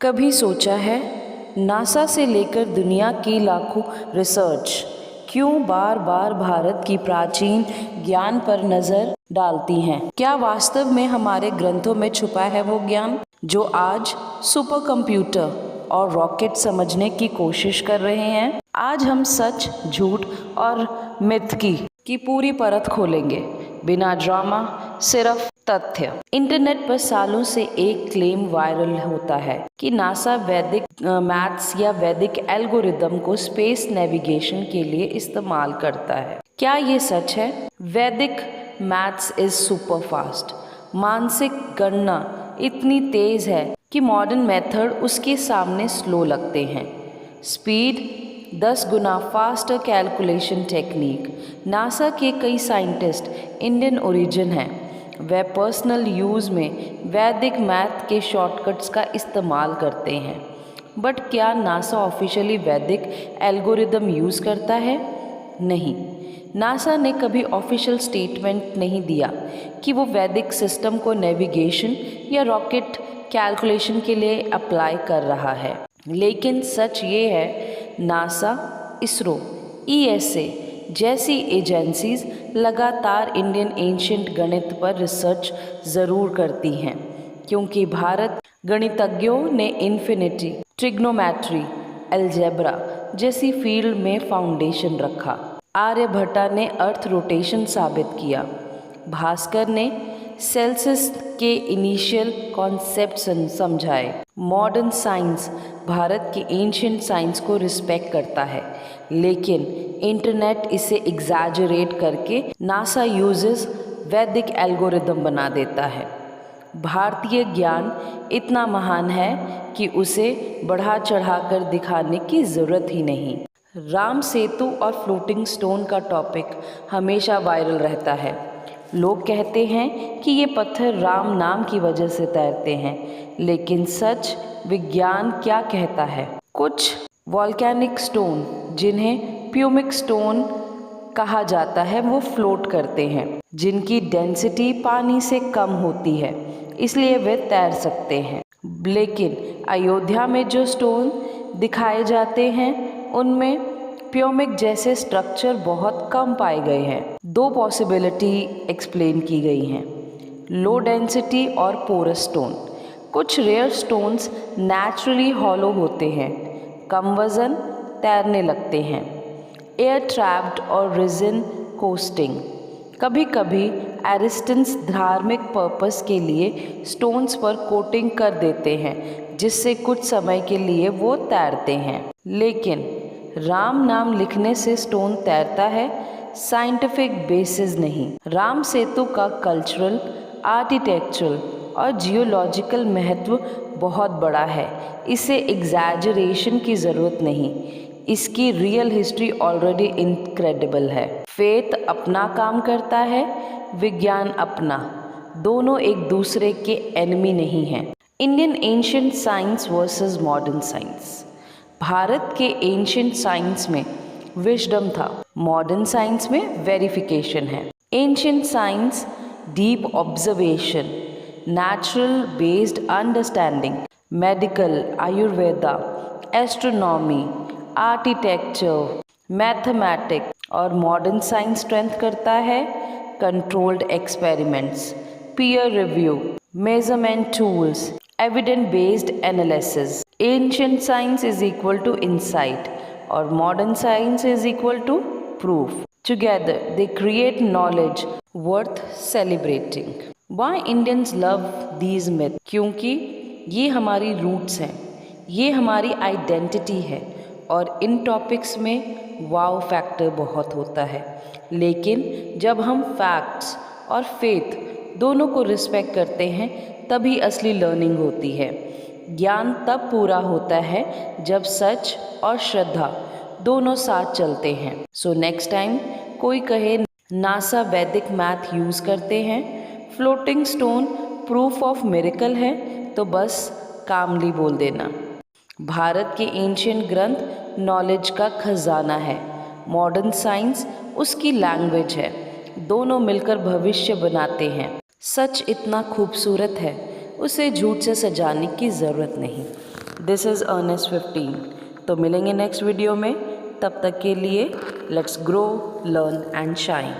कभी सोचा है नासा से लेकर दुनिया की लाखों रिसर्च क्यों बार बार भारत की प्राचीन ज्ञान पर नजर डालती हैं? क्या वास्तव में हमारे ग्रंथों में छुपा है वो ज्ञान जो आज सुपर कंप्यूटर और रॉकेट समझने की कोशिश कर रहे हैं? आज हम सच, झूठ और मिथ की पूरी परत खोलेंगे, बिना ड्रामा, सिर्फ तथ्य। इंटरनेट पर सालों से एक क्लेम वायरल होता है कि नासा वैदिक मैथ्स या वैदिक एल्गोरिदम को स्पेस नेविगेशन के लिए इस्तेमाल करता है। क्या ये सच है? वैदिक मैथ्स इज सुपर फास्ट। मानसिक गणना इतनी तेज है कि मॉडर्न मेथड उसके सामने स्लो लगते हैं। स्पीड 10 गुना फास्टर कैलकुलेशन टेक्निक। नासा के कई साइंटिस्ट इंडियन ओरिजिन हैं। वे पर्सनल यूज़ में वैदिक मैथ के शॉर्टकट्स का इस्तेमाल करते हैं। बट क्या नासा ऑफिशियली वैदिक एल्गोरिदम यूज़ करता है? नहीं। नासा ने कभी ऑफिशियल स्टेटमेंट नहीं दिया कि वो वैदिक सिस्टम को नेविगेशन या रॉकेट कैलकुलेशन के लिए अप्लाई कर रहा है। लेकिन सच ये है, नासा, इसरो, ईएसए जैसी एजेंसीज लगातार इंडियन एंशिएंट गणित पर रिसर्च ज़रूर करती हैं, क्योंकि भारत गणितज्ञों ने इन्फिनिटी, ट्रिग्नोमेट्री, अलजेब्रा जैसी फील्ड में फाउंडेशन रखा। आर्यभट्टा ने अर्थ रोटेशन साबित किया। भास्कर ने सेल्सियस के इनिशियल कॉन्सेप्ट समझाए। मॉडर्न साइंस भारत के एंशिएंट साइंस को रिस्पेक्ट करता है, लेकिन इंटरनेट इसे एग्जैजरेट करके नासा यूजेस वैदिक एल्गोरिदम बना देता है। भारतीय ज्ञान इतना महान है कि उसे बढ़ा चढ़ाकर दिखाने की ज़रूरत ही नहीं। राम सेतु और फ्लोटिंग स्टोन का टॉपिक हमेशा वायरल रहता है। लोग कहते हैं कि ये पत्थर राम नाम की वजह से तैरते हैं, लेकिन सच विज्ञान क्या कहता है? कुछ वॉल्केनिक स्टोन, जिन्हें प्यूमिक स्टोन कहा जाता है, वो फ्लोट करते हैं, जिनकी डेंसिटी पानी से कम होती है, इसलिए वे तैर सकते हैं। लेकिन अयोध्या में जो स्टोन दिखाए जाते हैं, उनमें प्यूमिक जैसे स्ट्रक्चर बहुत कम पाए गए हैं। दो पॉसिबिलिटी एक्सप्लेन की गई हैं, लो डेंसिटी और पोरस स्टोन। कुछ रेयर स्टोन्स नेचुरली हॉलो होते हैं, कम वजन, तैरने लगते हैं। एयर ट्रैप्ड और रिजिन कोस्टिंग। कभी कभी एरिस्टन्स धार्मिक पर्पस के लिए स्टोन्स पर कोटिंग कर देते हैं, जिससे कुछ समय के लिए वो तैरते हैं। लेकिन राम नाम लिखने से स्टोन तैरता है, साइंटिफिक बेसिस नहीं। राम सेतु का कल्चरल, आर्किटेक्चरल और जियोलॉजिकल महत्व बहुत बड़ा है। इसे एग्जैजरेशन की ज़रूरत नहीं, इसकी रियल हिस्ट्री ऑलरेडी इनक्रेडिबल है। फेथ अपना काम करता है, विज्ञान अपना। दोनों एक दूसरे के एनिमी नहीं हैं। Indian ancient science versus modern science. Bharat के एंशिएंट साइंस में विजडम था, मॉडर्न साइंस में वेरिफिकेशन है। Ancient science deep observation, natural based understanding, medical, Ayurveda, astronomy, architecture, mathematics. और मॉडर्न साइंस स्ट्रेंथ करता है controlled experiments, peer review, measurement tools, evidence based analysis. Ancient science is equal to insight और modern science is equal to proof. Together they create knowledge worth celebrating. Why Indians love these myth? क्योंकि ये हमारी roots हैं, ये हमारी identity है, और इन topics में वाव फैक्टर बहुत होता है। लेकिन जब हम फैक्ट्स और फेथ दोनों को रिस्पेक्ट करते हैं, तभी असली लर्निंग होती है। ज्ञान तब पूरा होता है जब सच और श्रद्धा दोनों साथ चलते हैं। सो नेक्स्ट टाइम कोई कहे नासा वैदिक मैथ यूज़ करते हैं, floating stone proof of miracle है, तो बस कामली बोल देना। भारत के एंशिएंट ग्रंथ नॉलेज का खजाना है, मॉडर्न साइंस उसकी लैंग्वेज है। दोनों मिलकर भविष्य बनाते हैं। सच इतना खूबसूरत है, उसे झूठ से सजाने की ज़रूरत नहीं। This is Ernest 15। तो मिलेंगे नेक्स्ट वीडियो में, तब तक के लिए let's grow, learn and shine.